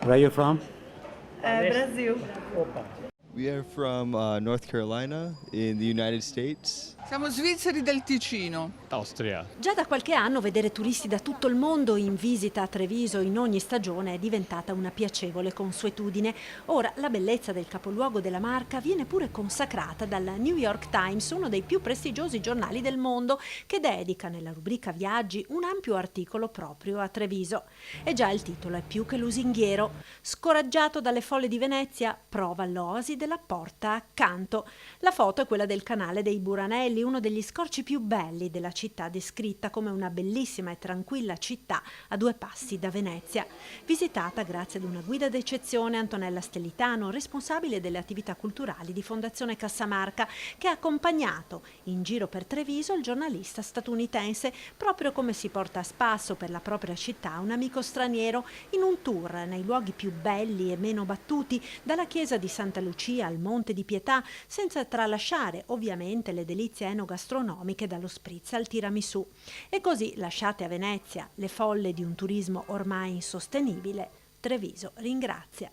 Where are you from? Brasil. We are from North Carolina in the United States. Siamo svizzeri del Ticino. Austria. Già da qualche anno vedere turisti da tutto il mondo in visita a Treviso in ogni stagione è diventata una piacevole consuetudine. Ora la bellezza del capoluogo della Marca viene pure consacrata dal New York Times, uno dei più prestigiosi giornali del mondo, che dedica nella rubrica Viaggi un ampio articolo proprio a Treviso. E già il titolo è più che lusinghiero. Scoraggiato dalle folle di Venezia, prova l'oasi della Porta Accanto. La foto è quella del canale dei Buranelli, uno degli scorci più belli della città, descritta come una bellissima e tranquilla città a 2 passi da Venezia. Visitata grazie ad una guida d'eccezione, Antonella Stellitano, responsabile delle attività culturali di Fondazione Cassamarca, che ha accompagnato in giro per Treviso il giornalista statunitense, proprio come si porta a spasso per la propria città un amico straniero in un tour nei luoghi più belli e meno battuti, dalla chiesa di Santa Lucia al Monte di Pietà, senza tralasciare ovviamente le delizie enogastronomiche dallo spritz al tiramisù. E così, lasciate a Venezia le folle di un turismo ormai insostenibile, Treviso ringrazia.